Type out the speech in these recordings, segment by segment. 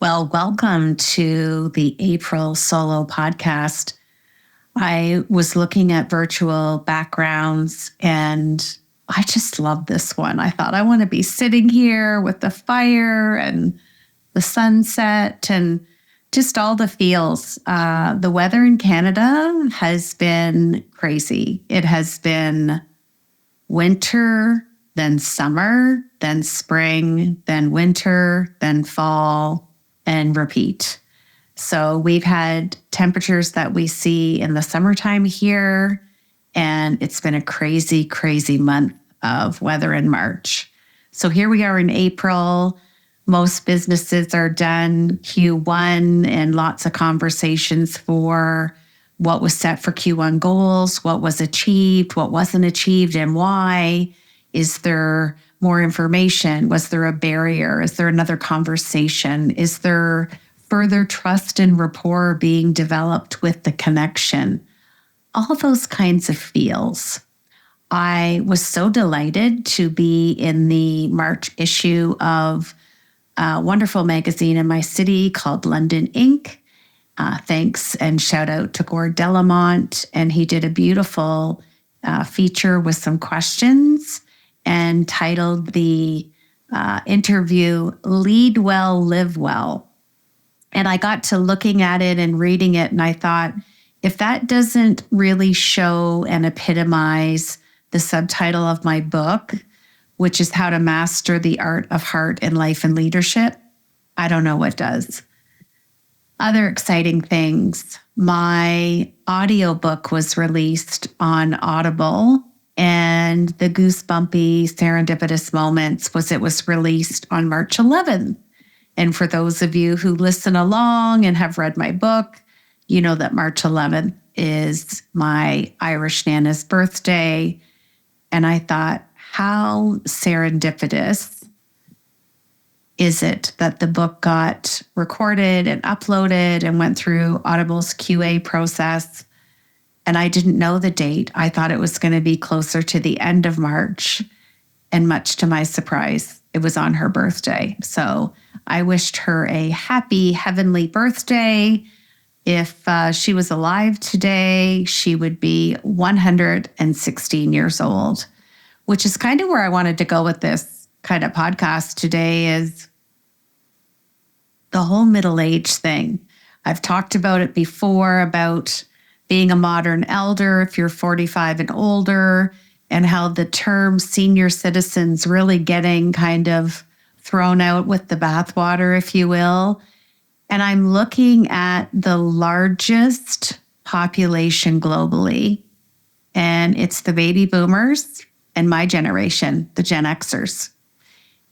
Well, welcome to the April Solo podcast. I was looking at virtual backgrounds and I just love this one. I thought I want to be sitting here with the fire and the sunset and just all the feels. The weather in Canada has been crazy. It has been winter, then summer, then spring, then winter, then fall, and repeat. So we've had temperatures that we see in the summertime here, and it's been a crazy, crazy month of weather in March. So here we are in April. Most businesses are done Q1 and lots of conversations for what was set for Q1 goals, what was achieved, what wasn't achieved, and why. Is there more information? Was there a barrier? Is there another conversation? Is there further trust and rapport being developed with the connection? All those kinds of feels. I was so delighted to be in the March issue of a wonderful magazine in my city called London Inc. Thanks and shout out to Gord Delamont. And he did a beautiful feature with some questions and titled the interview, Lead Well, Live Well. And I got to looking at it and reading it, and I thought, if that doesn't really show and epitomize the subtitle of my book, which is How to Master the Art of Heart and Life and Leadership, I don't know what does. Other exciting things. My audiobook was released on Audible, and the goosebumpy serendipitous moments was it was released on March 11th. And for those of you who listen along and have read my book, you know that March 11th is my Irish Nana's birthday. And I thought, how serendipitous is it that the book got recorded and uploaded and went through Audible's QA process? And I didn't know the date. I thought it was going to be closer to the end of March. And much to my surprise, it was on her birthday. So I wished her a happy heavenly birthday. If she was alive today, she would be 116 years old, which is kind of where I wanted to go with this kind of podcast today, is the whole middle age thing. I've talked about it before, about being a modern elder if you're 45 and older, and how the term senior citizens really getting kind of thrown out with the bathwater, if you will. And I'm looking at the largest population globally, and it's the baby boomers and my generation, the Gen Xers.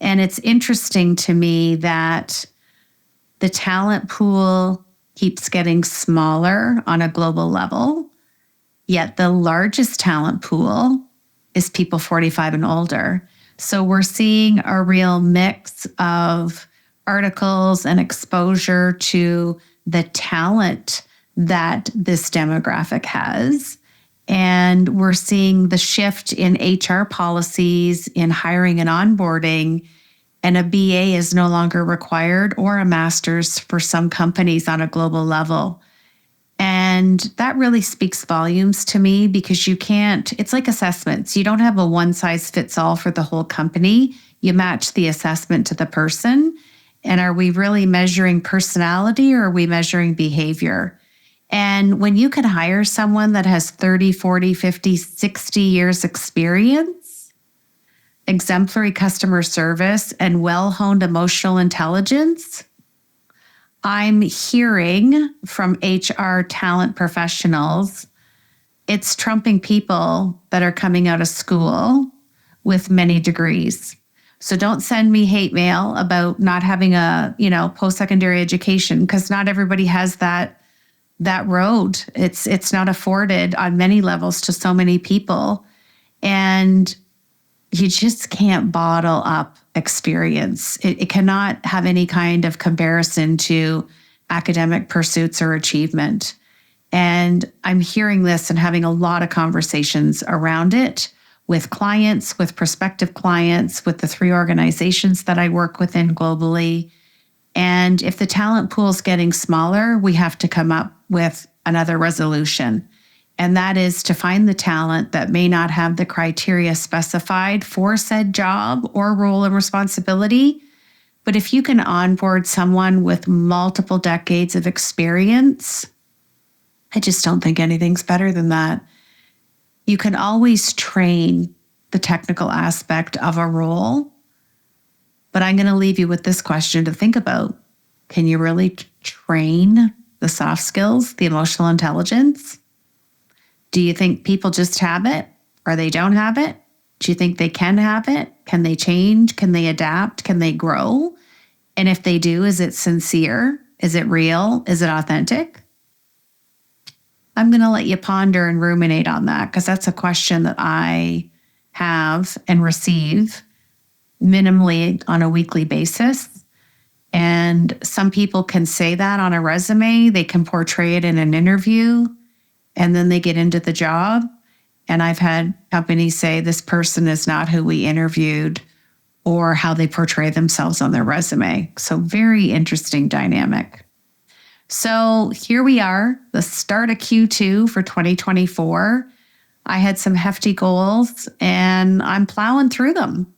And it's interesting to me that the talent pool keeps getting smaller on a global level, yet the largest talent pool is people 45 and older. So we're seeing a real mix of articles and exposure to the talent that this demographic has. And we're seeing the shift in HR policies, in hiring and onboarding, and a BA is no longer required, or a master's for some companies on a global level. And that really speaks volumes to me, because you can't, it's like assessments. You don't have a one size fits all for the whole company. You match the assessment to the person. And are we really measuring personality, or are we measuring behavior? And when you can hire someone that has 30, 40, 50, 60 years experience, exemplary customer service, and well-honed emotional intelligence, I'm hearing from HR talent professionals, it's trumping people that are coming out of school with many degrees. So don't send me hate mail about not having a, post-secondary education, because not everybody has that road. It's not afforded on many levels to so many people. And you just can't bottle up experience. It cannot have any kind of comparison to academic pursuits or achievement. And I'm hearing this and having a lot of conversations around it with clients, with prospective clients, with the 3 organizations that I work within globally. And if the talent pool is getting smaller, we have to come up with another resolution. And that is to find the talent that may not have the criteria specified for said job or role and responsibility. But if you can onboard someone with multiple decades of experience, I just don't think anything's better than that. You can always train the technical aspect of a role, but I'm going to leave you with this question to think about. Can you really train the soft skills, the emotional intelligence? Do you think people just have it or they don't have it? Do you think they can have it? Can they change? Can they adapt? Can they grow? And if they do, is it sincere? Is it real? Is it authentic? I'm going to let you ponder and ruminate on that because that's a question that I have and receive minimally on a weekly basis. And some people can say that on a resume. They can portray it in an interview, and then they get into the job. And I've had companies say this person is not who we interviewed or how they portray themselves on their resume. So very interesting dynamic. So here we are, the start of Q2 for 2024. I had some hefty goals and I'm plowing through them.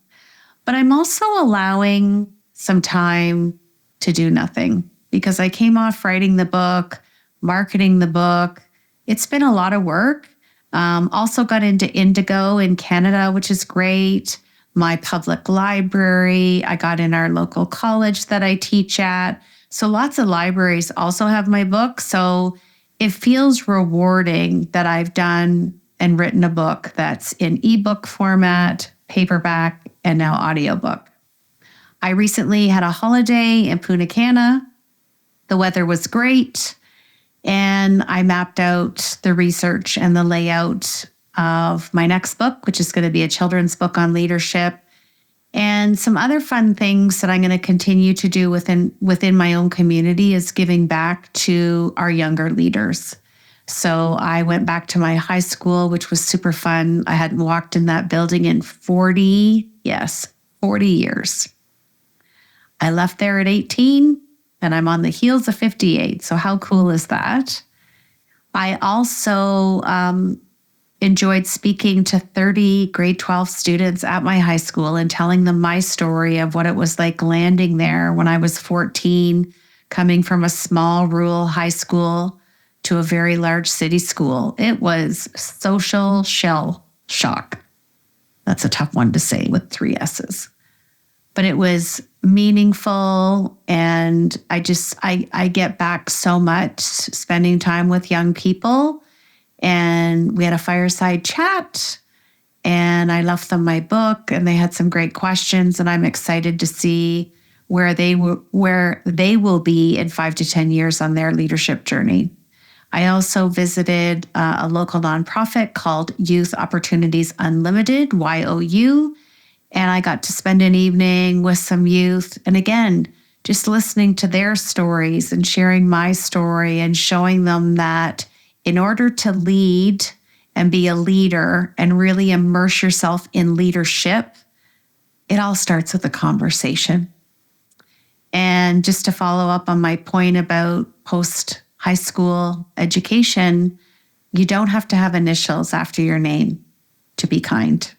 But I'm also allowing some time to do nothing because I came off writing the book, marketing the book. It's been a lot of work. Also got into Indigo in Canada, which is great. My public library. I got in our local college that I teach at. So lots of libraries also have my book. So it feels rewarding that I've done and written a book that's in ebook format, paperback, and now audiobook. I recently had a holiday in Punta Cana. The weather was great. And I mapped out the research and the layout of my next book, which is going to be a children's book on leadership. And some other fun things that I'm going to continue to do within my own community is giving back to our younger leaders. So I went back to my high school, which was super fun. I hadn't walked in that building in 40 years. I left there at 18 and I'm on the heels of 58. So how cool is that? I also enjoyed speaking to 30 grade 12 students at my high school and telling them my story of what it was like landing there when I was 14, coming from a small rural high school to a very large city school. It was social shell shock. That's a tough one to say with 3 S's. But it was meaningful, and I get back so much spending time with young people. And we had a fireside chat and I left them my book and they had some great questions, and I'm excited to see where they will be in 5 to 10 years on their leadership journey. I also visited a local nonprofit called Youth Opportunities Unlimited, YOU, and I got to spend an evening with some youth. And again, just listening to their stories and sharing my story and showing them that in order to lead and be a leader and really immerse yourself in leadership, it all starts with a conversation. And just to follow up on my point about post-high school education, you don't have to have initials after your name to be kind.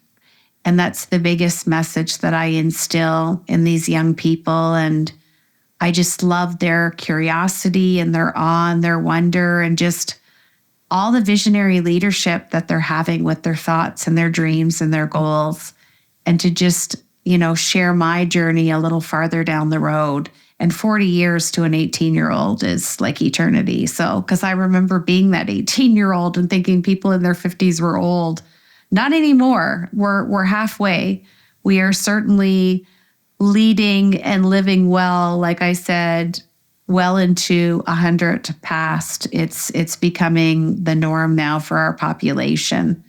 And that's the biggest message that I instill in these young people. And I just love their curiosity and their awe and their wonder and just all the visionary leadership that they're having with their thoughts and their dreams and their goals, and to just, share my journey a little farther down the road. And 40 years to an 18-year-old is like eternity. So, because I remember being that 18-year-old and thinking people in their 50s were old. Not anymore. We're halfway. We are certainly leading and living well, like I said, well into 100 past. It's becoming the norm now for our population.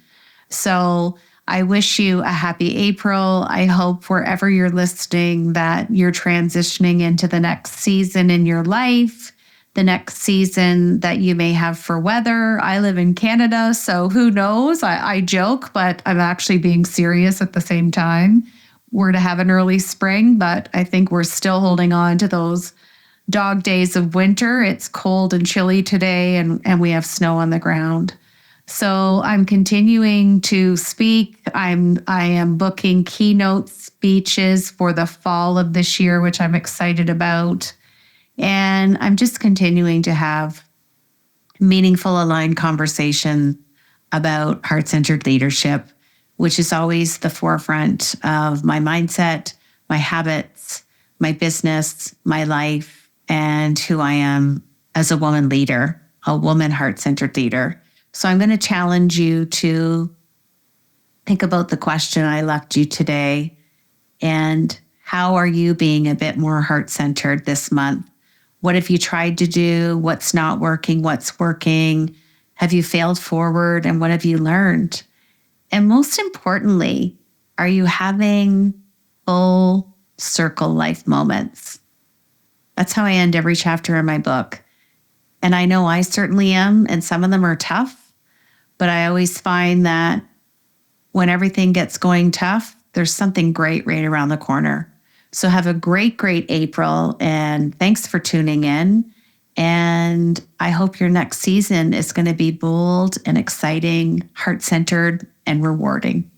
So I wish you a happy April. I hope wherever you're listening that you're transitioning into the next season in your life, the next season that you may have for weather. I live in Canada, so who knows? I joke, but I'm actually being serious at the same time. We're to have an early spring, but I think we're still holding on to those dog days of winter. It's cold and chilly today, and we have snow on the ground. So I'm continuing to speak. I am booking keynote speeches for the fall of this year, which I'm excited about. And I'm just continuing to have meaningful, aligned conversation about heart-centered leadership, which is always the forefront of my mindset, my habits, my business, my life, and who I am as a woman leader, a woman heart-centered leader. So I'm going to challenge you to think about the question I left you today, and how are you being a bit more heart-centered this month? What have you tried to do? What's not working? What's working? Have you failed forward? And what have you learned? And most importantly, are you having full circle life moments? That's how I end every chapter in my book. And I know I certainly am, and some of them are tough, but I always find that when everything gets going tough, there's something great right around the corner. So have a great, great April, and thanks for tuning in. And I hope your next season is going to be bold and exciting, heart-centered, and rewarding.